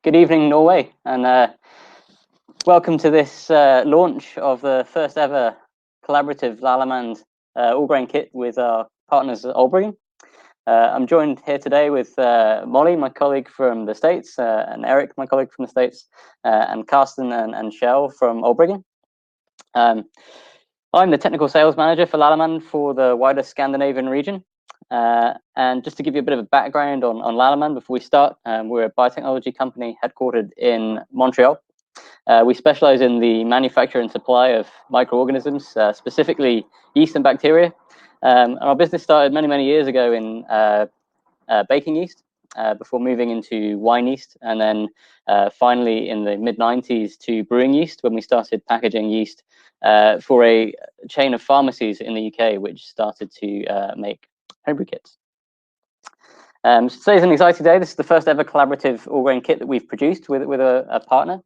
Good evening, Norway, and welcome to this launch of the first ever collaborative Lallemand all-grain kit with our partners at Ølbrygging. I'm joined here today with Molly, my colleague from the States, and Eric, my colleague from the States, and Carsten and Shell from Ølbrygging. I'm the technical sales manager for Lallemand for the wider Scandinavian region. And just to give you a bit of a background on Lallemand before we start, we're a biotechnology company headquartered in Montreal. We specialize in the manufacture and supply of microorganisms, specifically yeast and bacteria. And our business started many years ago in baking yeast before moving into wine yeast, and then finally in the mid-90s to brewing yeast when we started packaging yeast for a chain of pharmacies in the UK which started to make homebrew kits. So today's an exciting day. This is the first ever collaborative all-grain kit that we've produced with a partner.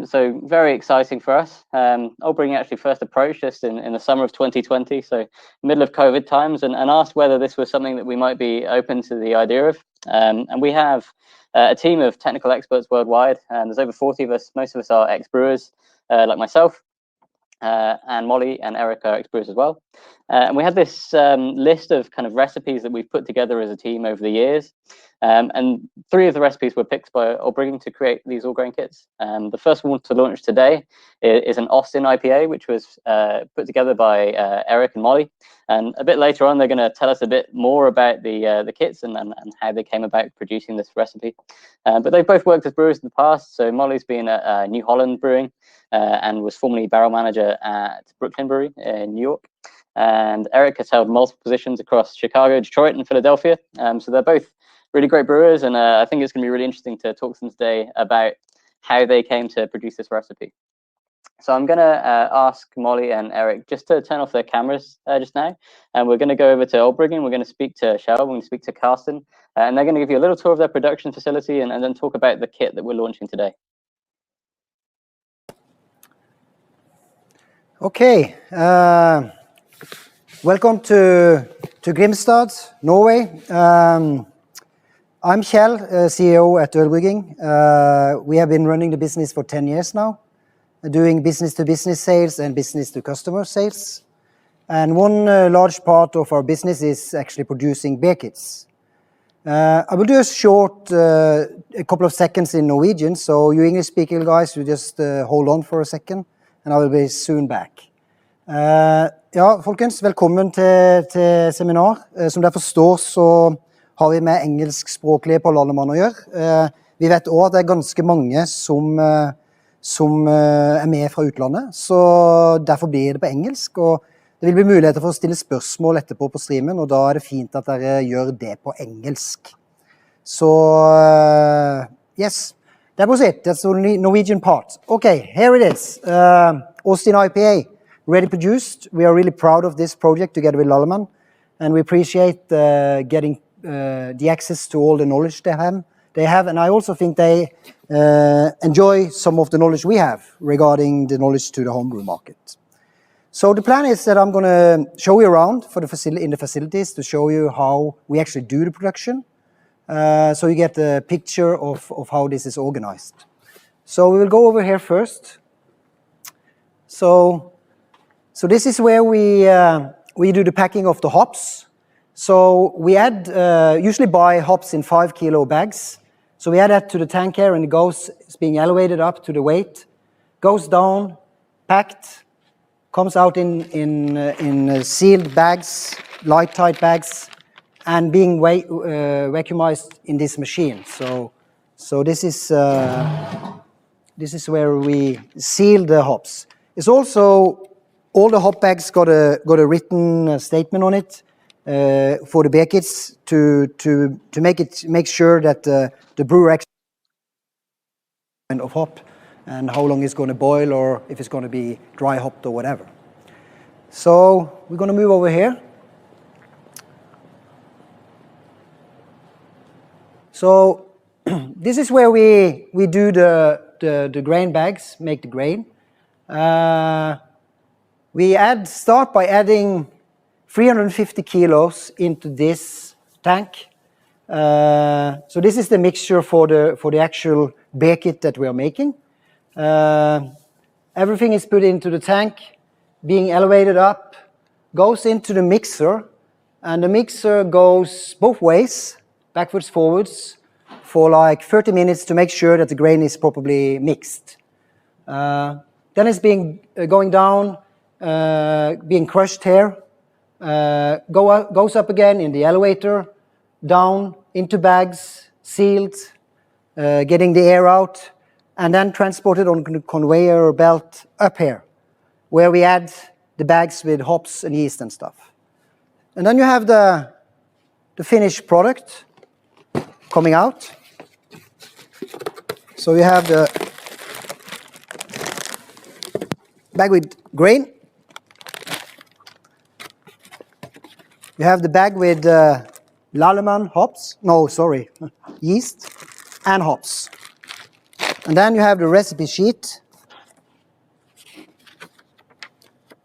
So very exciting for us. Ølbrygging actually first approached us in the summer of 2020, so middle of COVID times, and asked whether this was something that we might be open to the idea of. And we have a team of technical experts worldwide, and there's over 40 of us. Most of us are ex-brewers, like myself. And Molly and Eric are ex-brewers as well. And we had this list of kind of recipes that we've put together as a team over the years. And 3 of the recipes were picked by Ølbrygging to create these all-grain kits. The first one to launch today is an Austin IPA, which was put together by Eric and Molly. And a bit later on, they're going to tell us a bit more about the kits and how they came about producing this recipe. But they've both worked as brewers in the past. So Molly's been at New Holland Brewing and was formerly barrel manager at Brooklyn Brewery in New York. And Eric has held multiple positions across Chicago, Detroit, and Philadelphia. So they're both really great brewers, and I think it's going to be really interesting to talk to them today about how they came to produce this recipe. So I'm going to ask Molly and Eric just to turn off their cameras just now, and we're going to go over to Ølbrygging. We're going to speak to Shell, we're going to speak to Carsten, and they're going to give you a little tour of their production facility and then talk about the kit that we're launching today. Okay, welcome to Grimstad, Norway. I'm Kjell, CEO at Ølbrygging. We have been running the business for 10 years now, doing business-to-business sales and business-to-customer sales. And one large part of our business is actually producing beer kits. I will do a short, a couple of seconds in Norwegian, so you English-speaking guys, you just hold on for a second, and I will be soon back. Ja, folkens, velkommen til seminar. Som dere forstår, så har vi med engelskspråklige på Lallemand å gjøre. Vi vet også at det ganske mange som med fra utlandet, så derfor blir det på engelsk, og det vil bli muligheter for å stille spørsmål etterpå på streamen, og da det fint at dere gjør det på engelsk. Så, yes, that was it. That's the Norwegian part. Okay, here it is. Austin IPA, ready produced. We are really proud of this project together with Lallemand, and we appreciate getting the access to all the knowledge they have, and I also think they enjoy some of the knowledge we have regarding the knowledge to the homebrew market. So the plan is that I'm going to show you around in the facilities to show you how we actually do the production, so you get a picture of how this is organized. So we will go over here first. So this is where we do the packing of the hops. So we add, usually buy hops in 5 kilo bags. So we add that to the tank here, and it's being elevated up to the weight, goes down, packed, comes out in sealed bags, light tight bags, and being vacuumized in this machine. So this is where we seal the hops. It's also, all the hop bags got a written statement on it for the beer kits to make sure that the brewer actually of hop and how long it's going to boil, or if it's going to be dry hopped or whatever. So we're going to move over here. So this is where we do the grain bags, make the grain. We start by adding 350 kilos into this tank. So this is the mixture for the actual beer kit that we are making. Everything is put into the tank, being elevated up, goes into the mixer, and the mixer goes both ways, backwards, forwards, for like 30 minutes to make sure that the grain is properly mixed. Then it's going down, being crushed here, goes up again in the elevator, down into bags, sealed, getting the air out, and then transported on the conveyor belt up here, where we add the bags with hops and yeast and stuff. And then you have the finished product coming out. So you have the bag with grain. You have the bag with Lallemand hops. No, sorry, yeast and hops. And then you have the recipe sheet,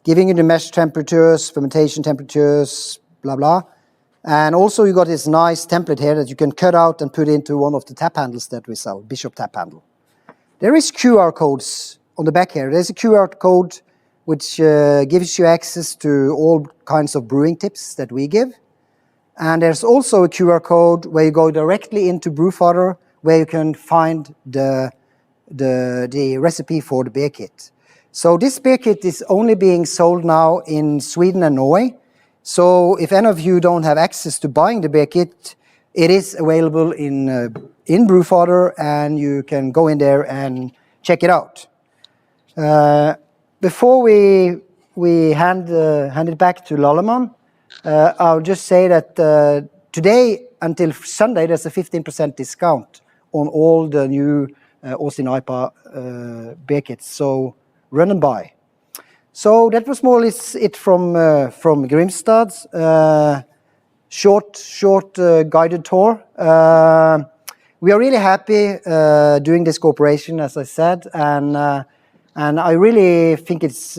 giving you the mesh temperatures, fermentation temperatures, blah, blah. And also you got this nice template here that you can cut out and put into one of the tap handles that we sell, Bishop tap handle. There is QR codes on the back here. There's a QR code which gives you access to all kinds of brewing tips that we give. And there's also a QR code where you go directly into Brewfather, where you can find the recipe for the beer kit. So this beer kit is only being sold now in Sweden and Norway. So if any of you don't have access to buying the beer kit, it is available in Brewfather, and you can go in there and check it out. Before we hand it back to Lallemand, I'll just say that today until Sunday there's a 15% discount on all the new Austin IPA beer kits. So run and buy. So that was more or less it from Grimstad. Short guided tour. We are really happy doing this cooperation, as I said, and I really think it's.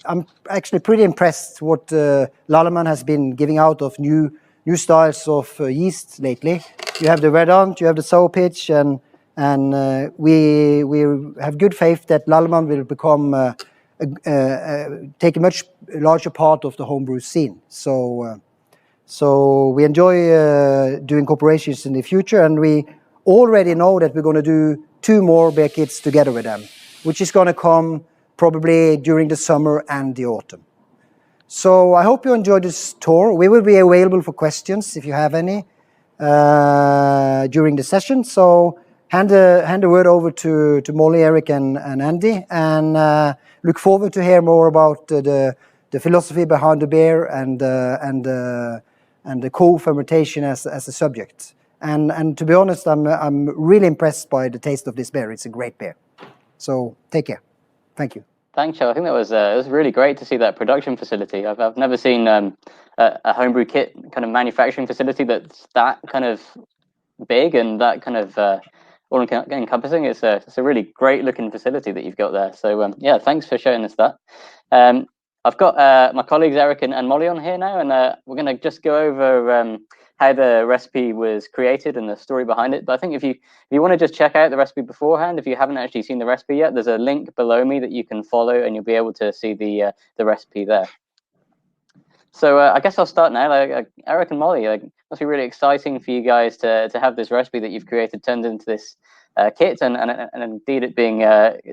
I'm actually pretty impressed what Lallemand has been giving out of new styles of yeast lately. You have the Verdant, you have the sour pitch, and we have good faith that Lallemand will become take a much larger part of the homebrew scene. So we enjoy doing cooperations in the future, and we already know that we're going to do 2 more beer kits together with them, which is going to come probably during the summer and the autumn. So I hope you enjoyed this tour. We will be available for questions if you have any during the session. So hand the word over to Molly, Eric, and Andy, and look forward to hear more about the philosophy behind the beer and the co-fermentation as a subject. And to be honest, I'm really impressed by the taste of this beer. It's a great beer. So take care. Thank you. Thanks, Joe. I think that was really great to see that production facility. I've never seen a homebrew kit kind of manufacturing facility that's that kind of big and that kind of all encompassing. It's a really great looking facility that you've got there. So yeah, thanks for showing us that. I've got my colleagues Eric and Molly on here now, and we're going to just go over how the recipe was created and the story behind it. But I think if you want to just check out the recipe beforehand, if you haven't actually seen the recipe yet, there's a link below me that you can follow, and you'll be able to see the recipe there. So I guess I'll start now. Eric and Molly, it must be really exciting for you guys to have this recipe that you've created turned into this kit, and indeed it being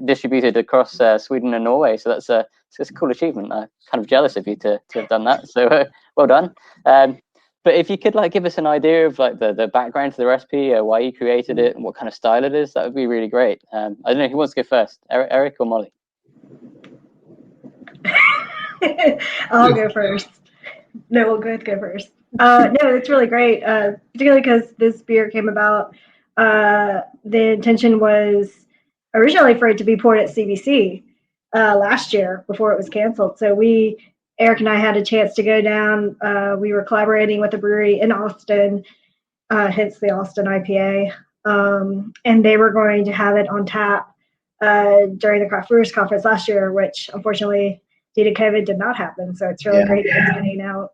distributed across Sweden and Norway. So that's a cool achievement. I'm kind of jealous of you to have done that. So well done. But if you could give us an idea of the background to the recipe, why you created it, and what kind of style it is, that would be really great. I don't know who wants to go first, Eric or Molly. I'll go first. No, we'll both go first. No, it's really great, particularly because this beer came about. The intention was originally for it to be poured at CBC last year before it was canceled. So Eric and I had a chance to go down. We were collaborating with a brewery in Austin, hence the Austin IPA, and they were going to have it on tap during the Craft Brewers Conference last year, which unfortunately due to COVID did not happen. So it's really great that it's getting out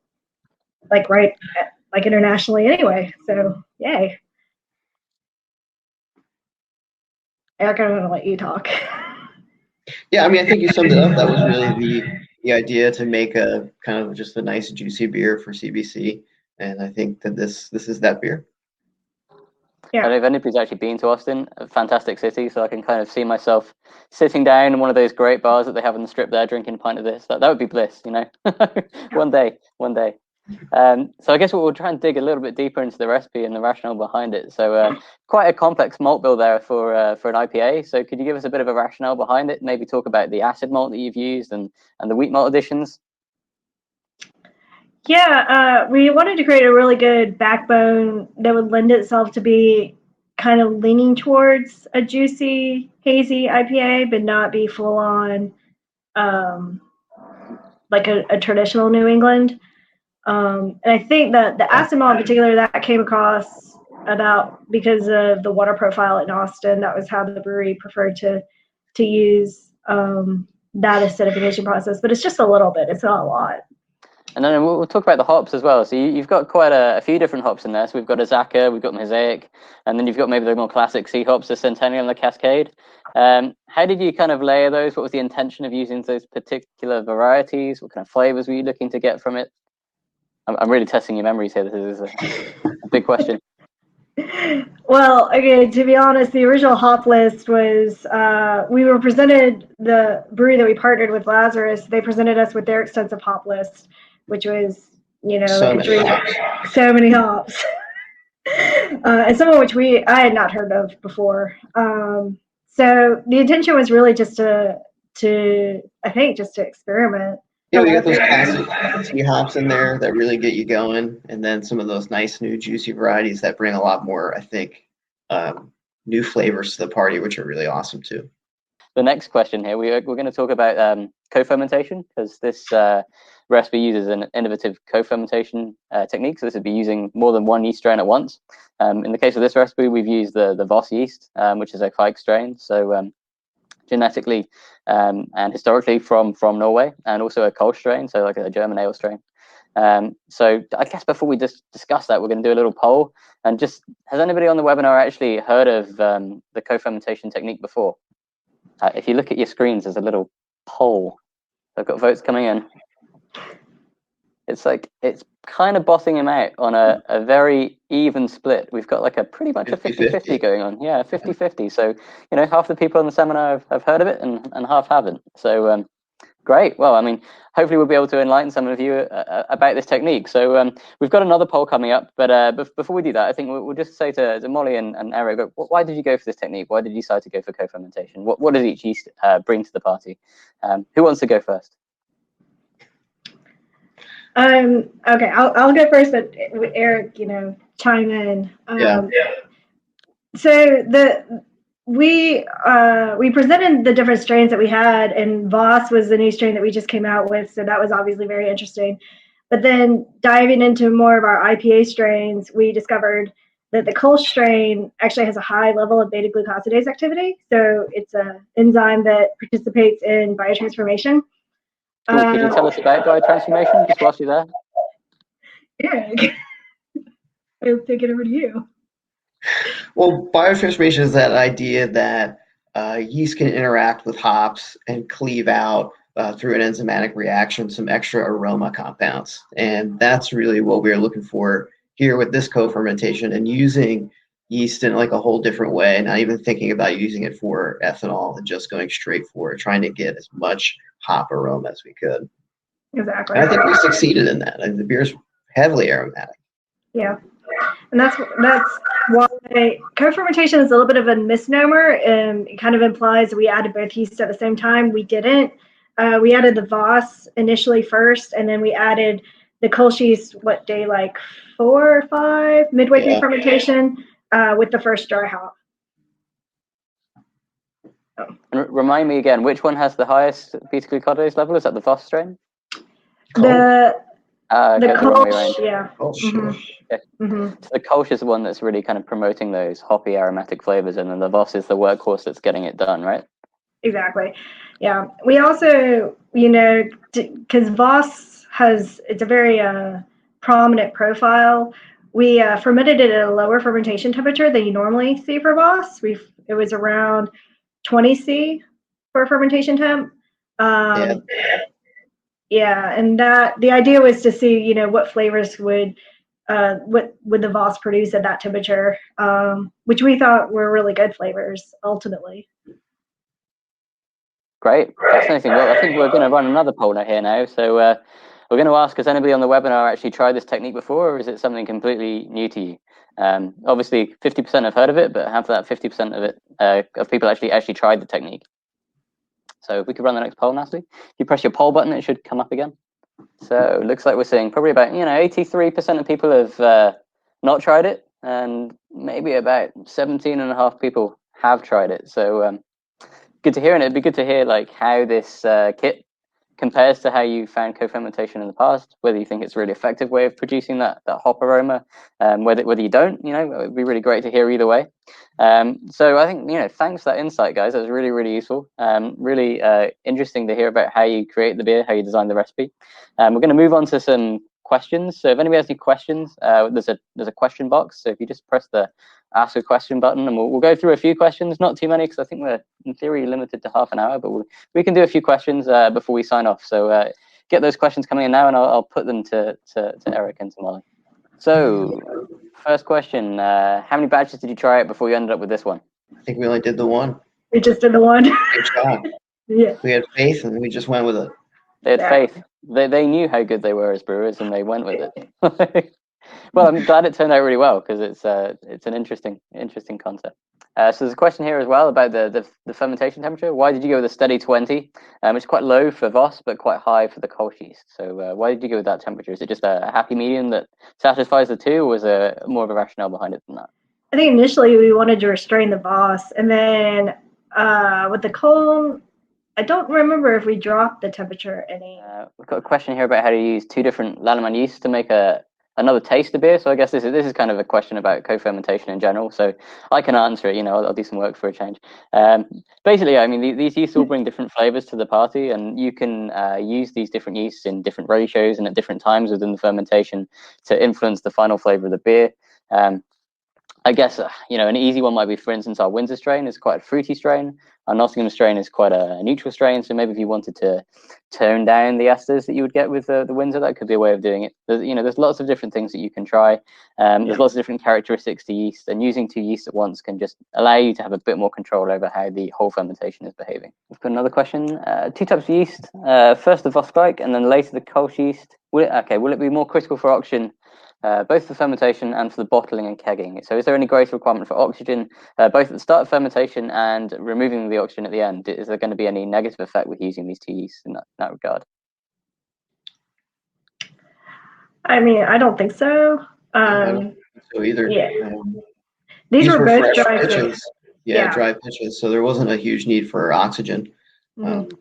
internationally anyway. So Yay. Eric, I'm going to let you talk. Yeah, I mean, I think you summed it up. That was really the idea, to make a kind of just a nice juicy beer for CBC, and I think that this is that beer. Yeah. I don't know if anybody's actually been to Austin, a fantastic city, so I can kind of see myself sitting down in one of those great bars that they have on the strip there, drinking a pint of this. That would be bliss, you know. One day. So I guess we'll try and dig a little bit deeper into the recipe and the rationale behind it. So quite a complex malt bill there for an IPA. So could you give us a bit of a rationale behind it? Maybe talk about the acid malt that you've used and the wheat malt additions. Yeah, we wanted to create a really good backbone that would lend itself to be kind of leaning towards a juicy, hazy IPA, but not be full on like a traditional New England. And I think that the acid malt in particular, that came across because of the water profile in Austin. That was how the brewery preferred to use that acidification process. But it's just a little bit. It's not a lot. And then we'll talk about the hops as well. So you've got quite a few different hops in there. So we've got Azaka, we've got Mosaic, and then you've got maybe the more classic C hops, the Centennial and the Cascade. How did you kind of layer those? What was the intention of using those particular varieties? What kind of flavors were you looking to get from it? I'm really testing your memories here. This is a big question. Well, again, to be honest, the original hop list was, we were presented, the brewery that we partnered with, Lazarus, they presented us with their extensive hop list, which was, you know, so many hops. And some of which I had not heard of before. So the intention was really just to experiment. Yeah, we got those classic tea hops in there that really get you going, and then some of those nice new juicy varieties that bring a lot more, I think, new flavors to the party, which are really awesome too. The next question here, we're going to talk about co-fermentation, because this recipe uses an innovative co-fermentation technique. So this would be using more than one yeast strain at once. In the case of this recipe, we've used the Voss yeast, which is a Kveik strain. So genetically and historically from Norway, and also a Kolsch strain, so like a German ale strain. So I guess before we just discuss that, we're going to do a little poll. And just, has anybody on the webinar actually heard of the co-fermentation technique before? If you look at your screens, there's a little poll. I've got votes coming in. It's kind of bossing him out on a very even split. We've got like pretty much a 50-50 going on. Yeah, 50-50. So, you know, half the people on the seminar have heard of it and half haven't. So great. Well, I mean, hopefully we'll be able to enlighten some of you about this technique. So we've got another poll coming up, but before we do that, I think we'll just say to Molly and Eric, why did you go for this technique? Why did you decide to go for co-fermentation? What does each yeast bring to the party? Who wants to go first? Okay, I'll go first, but Eric, you know, chime in. So we presented the different strains that we had, and Voss was the new strain that we just came out with, so that was obviously very interesting. But then diving into more of our IPA strains, we discovered that the Kolsch strain actually has a high level of beta-glucosidase activity. So it's an enzyme that participates in biotransformation. Cool. Could you tell us about biotransformation, just whilst you're there? Eric, I'll take it over to you. Well, biotransformation is that idea that yeast can interact with hops and cleave out through an enzymatic reaction some extra aroma compounds. And that's really what we're looking for here with this co-fermentation, and using yeast in like a whole different way, not even thinking about using it for ethanol and just going straight for it, trying to get as much hop aroma as we could. Exactly. And I think we succeeded in that. The beer's heavily aromatic. Yeah. And that's why co-fermentation is a little bit of a misnomer. It kind of implies we added both yeasts at the same time. We didn't. We added the Voss initially first, and then we added the Kolsch yeast, day like 4 or 5, midway through fermentation, with the first dry hop. Oh. And remind me again, which one has the highest beta-glucosidase level? Is that the Voss strain? The Kolsch, yeah. Mm-hmm. Okay. Mm-hmm. So the Kolsch is the one that's really kind of promoting those hoppy aromatic flavors, and then the Voss is the workhorse that's getting it done, right? Exactly. Yeah. We also, you know, because Voss it's a very prominent profile. we fermented it at a lower fermentation temperature than you normally see for Voss. It was around 20 C for fermentation temp. Yeah, and the idea was to see, you know, what flavors would the Voss produce at that temperature, which we thought were really good flavors ultimately. Great, fascinating. Well, I think we're going to run another poll here now. So we're going to ask, has anybody on the webinar actually tried this technique before, or is it something completely new to you? Obviously, 50% have heard of it, but have that 50% of it of people actually tried the technique? So if we could run the next poll, Natalie. If you press your poll button, it should come up again. So it looks like we're seeing probably about 83% of people have not tried it, and maybe about 17.5 people have tried it. So good to hear, and it'd be good to hear like how this kit compares to how you found co-fermentation in the past, whether you think it's a really effective way of producing that hop aroma, whether you don't, it would be really great to hear either way. So I think, thanks for that insight, guys. That was really, really useful. Really interesting to hear about how you create the beer, how you design the recipe. We're going to move on to some questions. So if anybody has any questions, there's a question box. So if you just press the ask a question button, and we'll go through a few questions, not too many, because I think we're in theory limited to half an hour, but we can do a few questions before we sign off. So get those questions coming in now, and I'll put them to Eric and to Molly. So first question, how many batches did you try it before you ended up with this one? I think we only did the one. We just did the one. Good job. Yeah. We had faith, and we just went with it. They had faith. They knew how good they were as brewers, and they went with it. Well, I'm glad it turned out really well, because it's an interesting concept. So there's a question here as well about the fermentation temperature. Why did you go with a steady 20? It's quite low for Voss, but quite high for the Kolsch yeast. So why did you go with that temperature? Is it just a happy medium that satisfies the two, or was there more of a rationale behind it than that? I think initially we wanted to restrain the Voss, and then with the Kolsch, I don't remember if we dropped the temperature any. We've got a question here about how to use two different Lallemand yeasts to make another taste of beer. So I guess this is kind of a question about co-fermentation in general. So I can answer it. I'll do some work for a change. Basically, I mean, these yeasts all bring different flavors to the party, and you can use these different yeasts in different ratios and at different times within the fermentation to influence the final flavor of the beer. I guess, an easy one might be, for instance, our Windsor strain is quite a fruity strain. Our Nottingham strain is quite a neutral strain. So maybe if you wanted to tone down the esters that you would get with the Windsor, that could be a way of doing it. There's lots of different things that you can try. There's lots of different characteristics to yeast, and using two yeasts at once can just allow you to have a bit more control over how the whole fermentation is behaving. We've got another question. Two types of yeast. First the Vossbike, and then later the Kolsch yeast. Will it be more critical for oxygen, both for fermentation and for the bottling and kegging? So is there any greater requirement for oxygen, both at the start of fermentation and removing the oxygen at the end? Is there going to be any negative effect with using these two yeasts in that regard? I mean, I don't think so. I don't think so either. Yeah. These were both dry pitches. Yeah, dry pitches. So there wasn't a huge need for oxygen. Mm-hmm.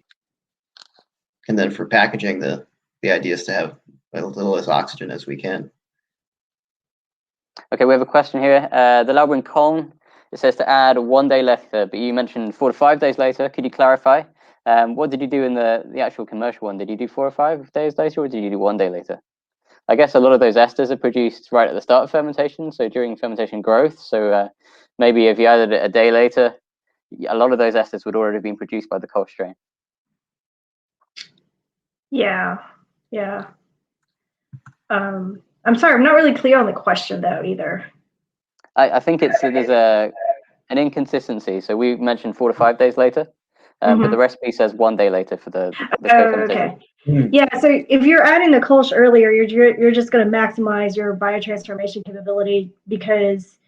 And then for packaging, the idea is to have a little less oxygen as we can. Okay, we have a question here. The Lallemand Kolsch, it says to add 1 day later, but you mentioned 4 to 5 days later. Could you clarify? What did you do in the actual commercial one? Did you do 4 or 5 days later, or did you do 1 day later? I guess a lot of those esters are produced right at the start of fermentation, so during fermentation growth. So maybe if you added it a day later, a lot of those esters would already have been produced by the Kolsch strain. Yeah. I'm sorry, I'm not really clear on the question though either. I think there's an inconsistency. So we mentioned 4 to 5 days later, but the recipe says 1 day later for the co-fermentation. Okay. Yeah, so if you're adding the Kolsch earlier, you're just going to maximize your biotransformation capability, because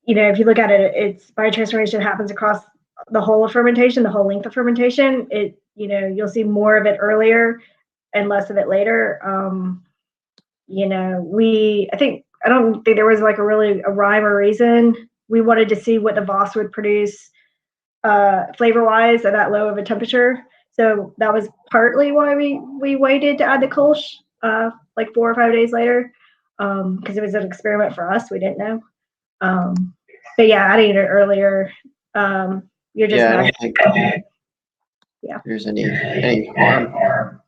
if you look at it, it's biotransformation happens across the whole of fermentation, the whole length of fermentation. You'll see more of it earlier and less of it later. I don't think there was like a rhyme or reason. We wanted to see what the Voss would produce flavor-wise at that low of a temperature. So that was partly why we waited to add the Kolsch like 4 or 5 days later, because it was an experiment for us. We didn't know. But yeah, adding it earlier, you're just I don't think there's any harm.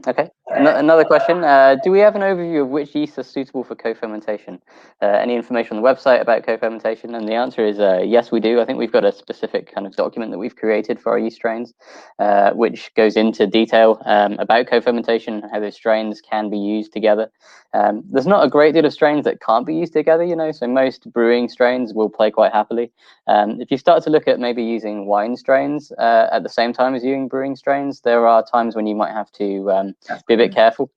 Okay. Another question, do we have an overview of which yeasts are suitable for co-fermentation? Any information on the website about co-fermentation? And the answer is yes, we do. I think we've got a specific kind of document that we've created for our yeast strains, which goes into detail about co-fermentation and how those strains can be used together. There's not a great deal of strains that can't be used together, you know, so most brewing strains will play quite happily. If you start to look at maybe using wine strains at the same time as using brewing strains, there are times when you might have to be a bit careful.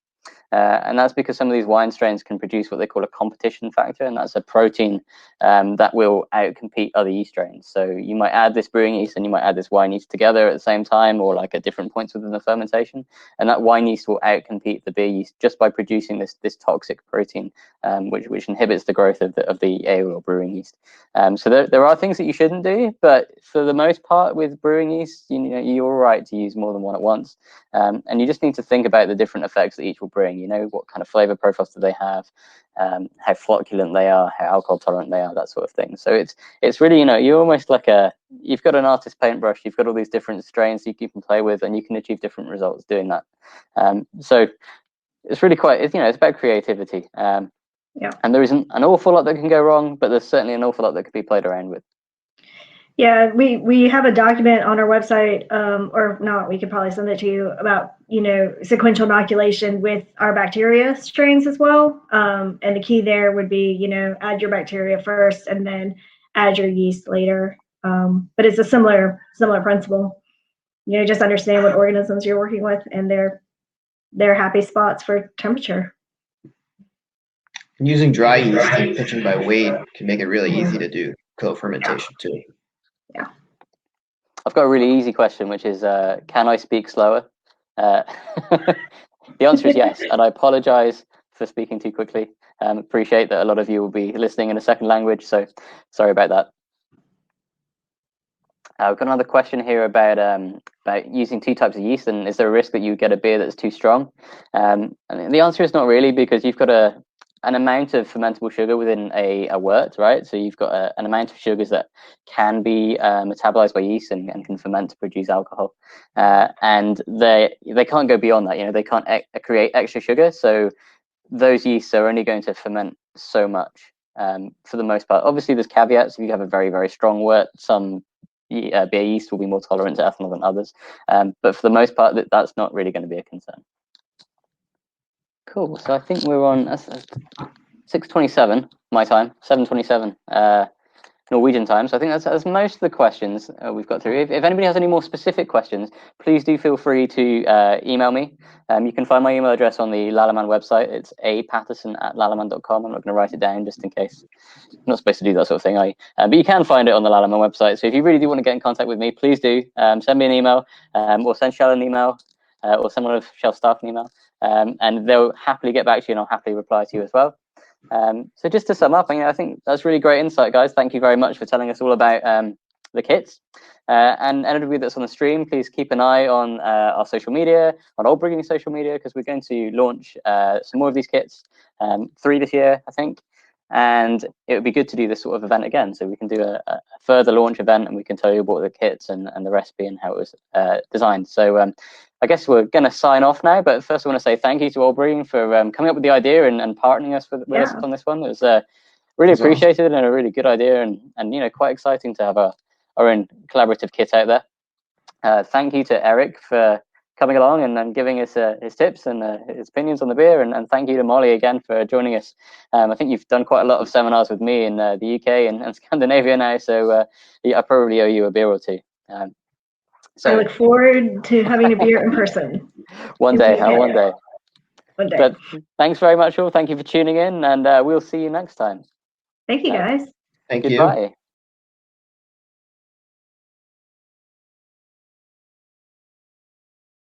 And that's because some of these wine strains can produce what they call a competition factor, and that's a protein that will outcompete other yeast strains. So you might add this brewing yeast and you might add this wine yeast together at the same time, or like at different points within the fermentation, and that wine yeast will outcompete the beer yeast just by producing this toxic protein, which inhibits the growth of the ale or brewing yeast. So there are things that you shouldn't do, but for the most part with brewing yeast, you know, you're all right to use more than one at once. And you just need to think about the different effects that each will bring. You know, what kind of flavor profiles do they have, how flocculent they are, how alcohol tolerant they are, that sort of thing. So it's really, you know, you're almost like you've got an artist paintbrush, you've got all these different strains you can play with, and you can achieve different results doing that. So it's really quite, you know, it's about creativity. Yeah. And there isn't an awful lot that can go wrong, but there's certainly an awful lot that could be played around with. Yeah, we have a document on our website, or not, we could probably send it to you, about, you know, sequential inoculation with our bacteria strains as well. And the key there would be, you know, add your bacteria first and then add your yeast later. But it's a similar principle. You know, just understand what organisms you're working with and their happy spots for temperature. And using dry yeast and pitching by weight can make it really easy to do co-fermentation too. Yeah. I've got a really easy question, which is, can I speak slower? The answer is yes, and I apologize for speaking too quickly. Appreciate that a lot of you will be listening in a second language, so sorry about that. We've got another question here about using two types of yeast, and is there a risk that you get a beer that's too strong? And the answer is not really, because you've got an amount of fermentable sugar within a wort, right? So you've got an amount of sugars that can be metabolized by yeast and can ferment to produce alcohol, and they can't go beyond that. You know, they can't create extra sugar, so those yeasts are only going to ferment so much for the most part. Obviously, there's caveats. If you have a very, very strong wort, some beer yeast will be more tolerant to ethanol than others, but for the most part, that's not really going to be a concern. Cool. So I think we're on 6:27 my time, 7:27 Norwegian time. So I think that's most of the questions we've got through. If anybody has any more specific questions, please do feel free to email me. You can find my email address on the Lallemand website. It's apaterson@lallemand.com. I'm not going to write it down just in case. I'm not supposed to do that sort of thing, but you can find it on the Lallemand website. So if you really do want to get in contact with me, please do send me an email, or send Shell an email, or someone of Shell staff an email, and they'll happily get back to you, and I'll happily reply to you as well. So just to sum up, I think that's really great insight, guys. Thank you very much for telling us all about the kits. And anybody that's on the stream, please keep an eye on our social media, on Ølbrygging social media, because we're going to launch some more of these kits, 3 this year, I think. And it would be good to do this sort of event again, so we can do a further launch event, and we can tell you about the kits and the recipe and how it was designed. So I guess we're going to sign off now, but first I want to say thank you to Ølbrygging for coming up with the idea and partnering us with us on this one. It was really appreciated and a really good idea, and you know, quite exciting to have our own collaborative kit out there. Thank you to Eric for coming along and giving us his tips and his opinions on the beer, and thank you to Molly again for joining us. I think you've done quite a lot of seminars with me in the UK and Scandinavia now, so I probably owe you a beer or two. So I look forward to having a beer in person. One day. One day. But thanks very much, all. Thank you for tuning in, and we'll see you next time. Thank you, guys. Thank you. Goodbye.